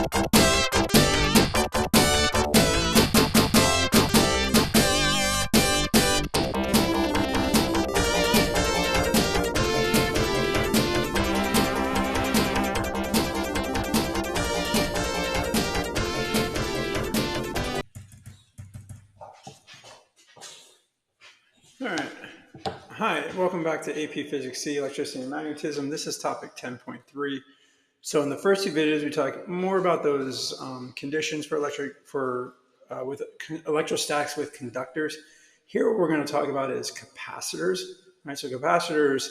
All right. Hi, welcome back to AP Physics C, Electricity and Magnetism. This is topic 10.3. So in the first two videos, we talked more about those conditions for electrostatics with conductors. Here, what we're going to talk about is capacitors. Right? So capacitors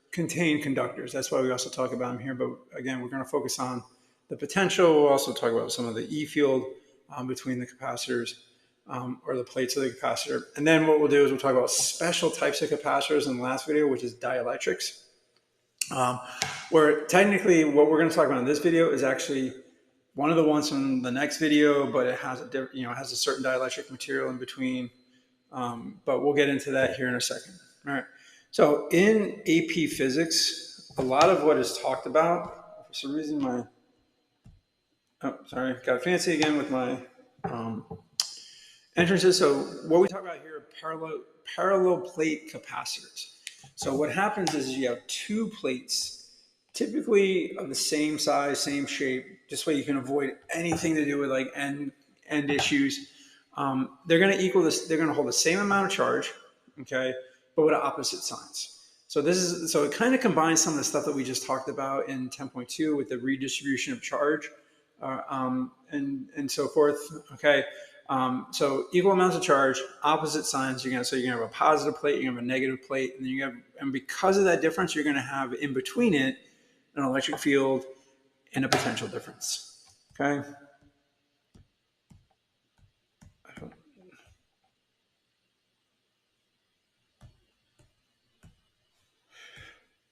contain conductors. That's why we also talk about them here. But again, we're going to focus on the potential. We'll also talk about some of the E field between the capacitors. Or the plates of the capacitor. And then what we'll do is we'll talk about special types of capacitors in the last video, which is dielectrics. Where technically what we're going to talk about in this video is actually one of the ones from the next video, but it has has a certain dielectric material in between. But we'll get into that here in a second. All right. So in AP Physics, a lot of what is talked about, for some reason got fancy again with my entrances. So what we talk about here are parallel plate capacitors. So what happens is you have two plates, typically of the same size, same shape. This way you can avoid anything to do with like end issues. They're going to equal this. They're going to hold the same amount of charge, okay, but with opposite signs. So it kind of combines some of the stuff that we just talked about in 10.2 with the redistribution of charge, and so forth. Okay. So equal amounts of charge, opposite signs. You're gonna have a positive plate, you're gonna have a negative plate, and because of that difference, you're gonna have in between it an electric field and a potential difference. Okay.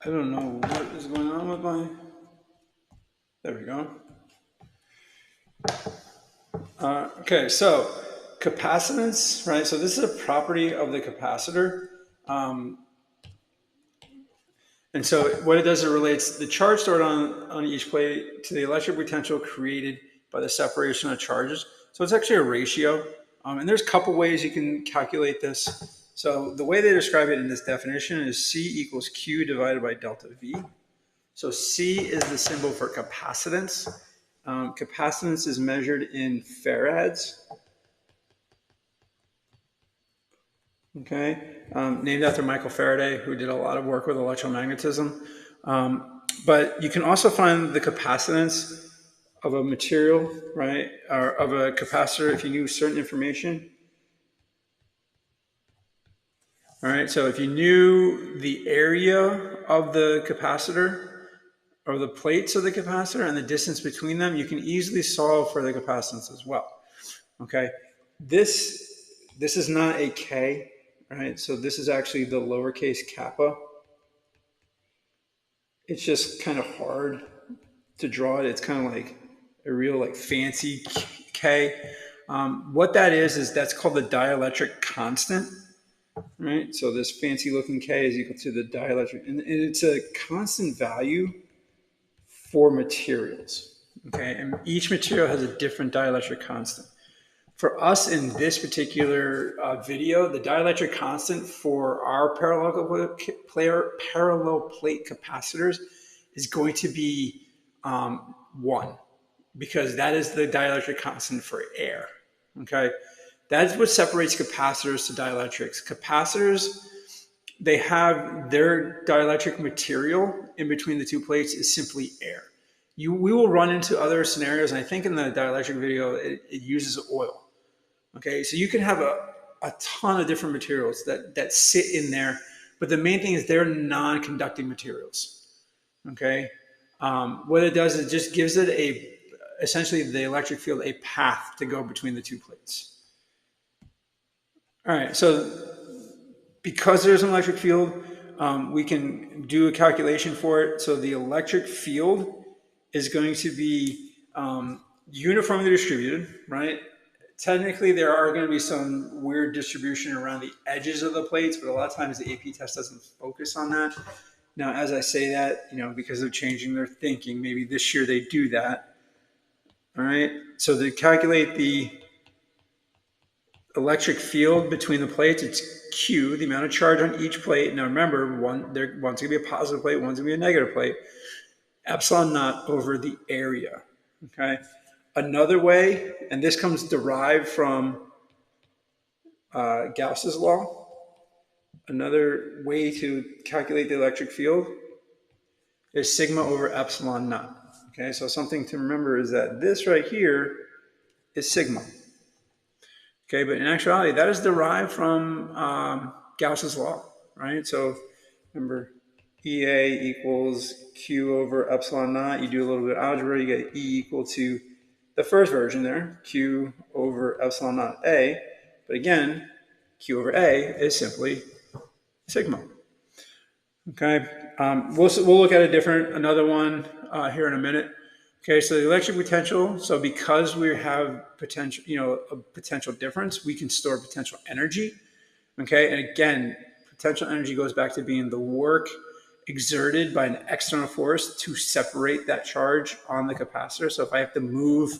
I don't know what is going on with my. There we go. Okay, so capacitance, right? So this is a property of the capacitor. And so what it does, it relates the charge stored on each plate to the electric potential created by the separation of charges. So it's actually a ratio. And there's a couple ways you can calculate this. So the way they describe it in this definition is C equals Q divided by delta V. So C is the symbol for capacitance. Capacitance is measured in farads. Okay, named after Michael Faraday, who did a lot of work with electromagnetism. But you can also find the capacitance of a material, right, or of a capacitor if you knew certain information. All right, so if you knew the area of the capacitor or the plates of the capacitor and the distance between them, you can easily solve for the capacitance as well. Okay, this is not a K, right? So this is actually the lowercase kappa. It's just kind of hard to draw it. It's kind of like a real like fancy K. What that is that's called the dielectric constant, right? So this fancy looking K is equal to the dielectric, and it's a constant value for materials, okay? And each material has a different dielectric constant. For us in this particular video, the dielectric constant for our parallel plate capacitors is going to be 1, because that is the dielectric constant for air, okay? That's what separates capacitors to dielectrics. Capacitors, they have their dielectric material in between the two plates is simply air. We will run into other scenarios, and I think in the dielectric video, it uses oil. Okay, so you can have a ton of different materials that sit in there, but the main thing is they're non-conducting materials. Okay, what it does is it just gives it essentially the electric field a path to go between the two plates. All right, so because there's an electric field, we can do a calculation for it. So the electric field is going to be uniformly distributed, right? Technically, there are going to be some weird distribution around the edges of the plates, but a lot of times the AP test doesn't focus on that. Now, as I say that, because they're changing their thinking, maybe this year they do that. All right. So to calculate the electric field between the plates, it's Q, the amount of charge on each plate. Now remember, one's going to be a positive plate, one's going to be a negative plate. Epsilon naught over the area. Okay. Another way, and this comes derived from Gauss's law. Another way to calculate the electric field is sigma over epsilon naught. Okay, so something to remember is that this right here is sigma. Okay, but in actuality, that is derived from Gauss's law, right? So remember, EA equals Q over epsilon naught. You do a little bit of algebra, you get E equal to the first version there, Q over epsilon naught A. But again, Q over A is simply sigma. Okay, we'll look at another one here in a minute. Okay, so the electric potential. So because we have potential, a potential difference, we can store potential energy. Okay, and again, potential energy goes back to being the work exerted by an external force to separate that charge on the capacitor. So if I have to move,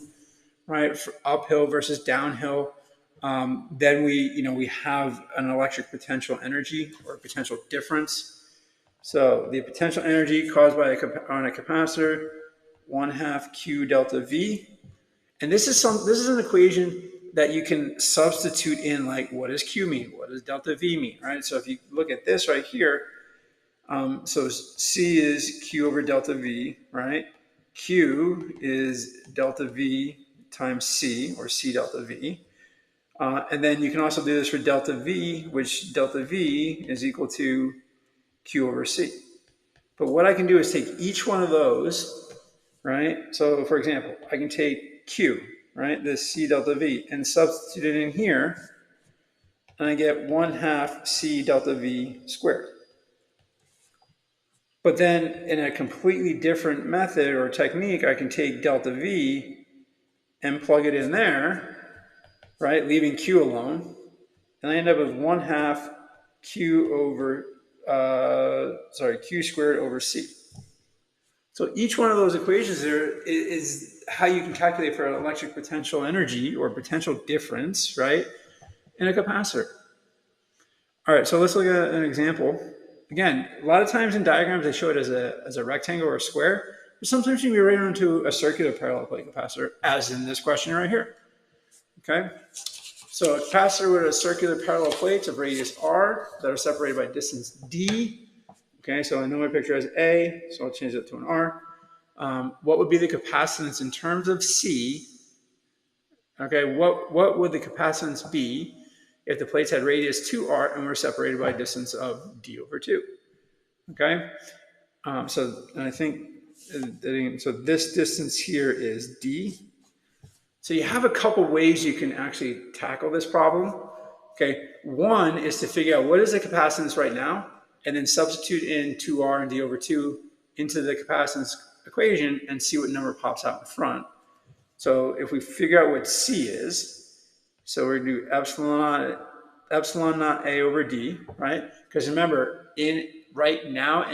right, uphill versus downhill, then we have an electric potential energy or potential difference. So the potential energy caused by on a capacitor, 1/2 Q delta V. And this is an equation that you can substitute in, like, what does Q mean? What does delta V mean, right? So if you look at this right here, so C is Q over delta V, right? Q is delta V times C, or C delta V. And then you can also do this for delta V, which delta V is equal to Q over C. But what I can do is take each one of those, right? So for example, I can take Q, right, this C delta V, and substitute it in here, and I get 1/2 C delta V squared. But then in a completely different method or technique, I can take delta V and plug it in there, right, leaving Q alone, and I end up with 1/2 Q over, Q squared over C. So each one of those equations there is how you can calculate for electric potential energy or potential difference, right, in a capacitor. All right, so let's look at an example. Again, a lot of times in diagrams, they show it as a rectangle or a square, but sometimes you can be right onto a circular parallel plate capacitor, as in this question right here. Okay, so a capacitor with a circular parallel plates of radius r that are separated by distance d. Okay, so I know my picture has A, so I'll change it to an R. What would be the capacitance in terms of C? Okay, what would the capacitance be if the plates had radius 2r and were separated by a distance of d over 2? Okay, so this distance here is d. So you have a couple ways you can actually tackle this problem. Okay, one is to figure out what is the capacitance right now, and then substitute in 2r and d over 2 into the capacitance equation and see what number pops out in front. So if we figure out what C is, so we're going to do epsilon naught A over D, right? Because remember, right now,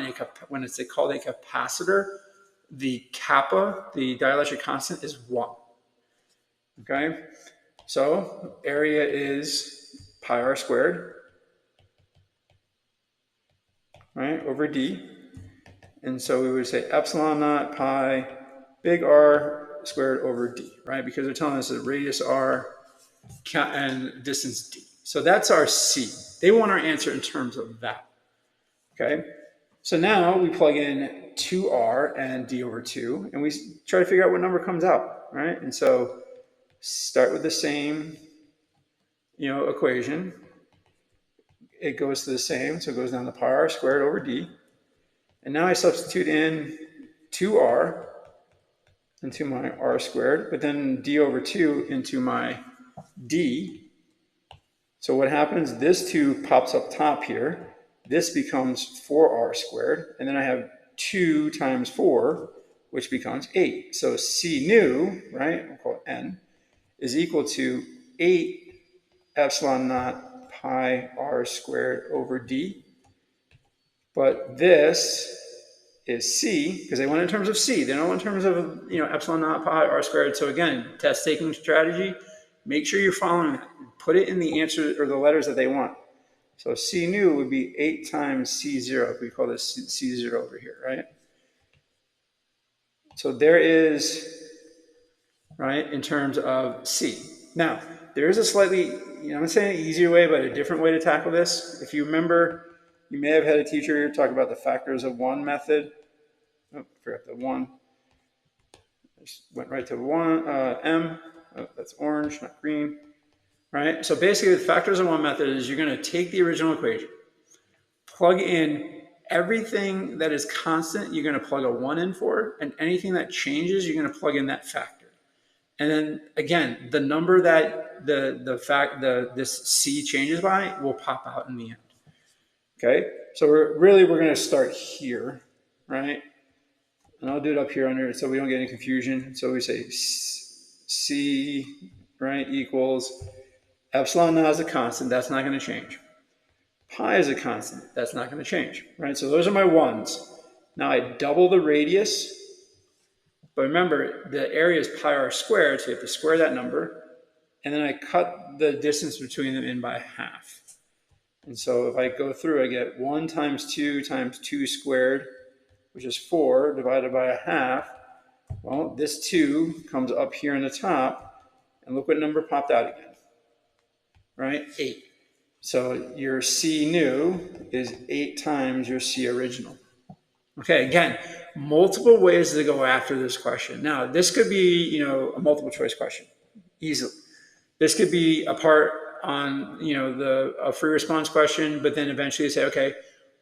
when it's called a capacitor, the kappa, the dielectric constant, is 1. Okay? So area is pi r squared, right, over D. And so we would say epsilon naught pi big R squared over D, right? Because they're telling us the radius R and distance D. So that's our C. They want our answer in terms of that, okay? So now we plug in 2R and D over 2, and we try to figure out what number comes out, right? And so start with the same, equation. It goes to the same, so it goes down to pi R squared over D. And now I substitute in 2R into my R squared, but then D over 2 into my D. So what happens, this 2 pops up top here. This becomes 4R squared, and then I have 2 times 4, which becomes 8. So C nu, right, we'll call it N, is equal to 8 epsilon naught pi R squared over D. But this is C, because they want it in terms of C. They don't want in terms of, epsilon naught pi r squared. So again, test taking strategy, make sure you're following that. Put it in the answer or the letters that they want. So C nu would be 8 times C0. We call this C0 over here, right? So there is, right, in terms of C. Now, there is a slightly, I'm not saying an easier way, but a different way to tackle this. If you remember, you may have had a teacher talk about the factors of one method. Oh, forgot the one. Just went right to one, M. Oh, that's orange, not green. Right? So basically, the factors of one method is you're going to take the original equation, plug in everything that is constant, you're going to plug a 1 in for, and anything that changes, you're going to plug in that factor. And then again, the number that this C changes by will pop out in the end. Okay, so we're going to start here, right? And I'll do it up here under it so we don't get any confusion. So we say C, right, equals epsilon naught is a constant. That's not going to change. Pi is a constant. That's not going to change, right? So those are my ones. Now I double the radius. But remember, the area is pi r squared, so you have to square that number. And then I cut the distance between them in by half. And so if I go through, I get 1 times 2 times 2 squared, which is 4, divided by a half. Well, this 2 comes up here on the top. And look what number popped out again, right? 8. So your C nu is 8 times your C original. Okay, again, multiple ways to go after this question. Now, this could be, a multiple choice question, easily. This could be a part on, a free response question, but then eventually say, okay,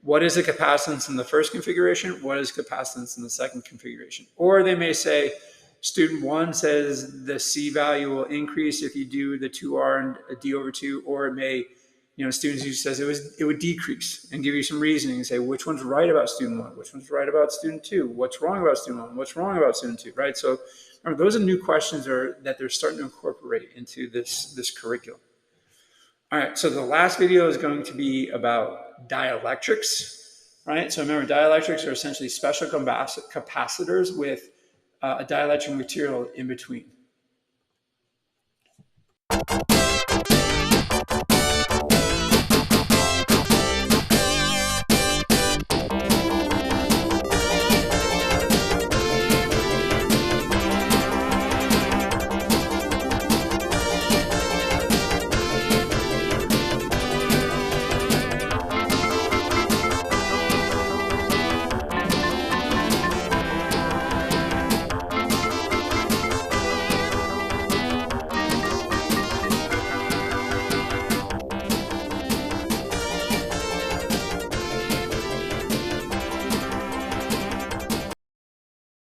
what is the capacitance in the first configuration? What is capacitance in the second configuration? Or they may say, student 1 says the C value will increase if you do the 2R and a D over 2, or it may, student 2 says it would decrease, and give you some reasoning and say which one's right about student 1, which one's right about student 2, what's wrong about student 1, what's wrong about student 2, right? So remember, those are new questions that they're starting to incorporate into this curriculum. All right, so the last video is going to be about dielectrics, right? So remember, dielectrics are essentially special capacitors with a dielectric material in between.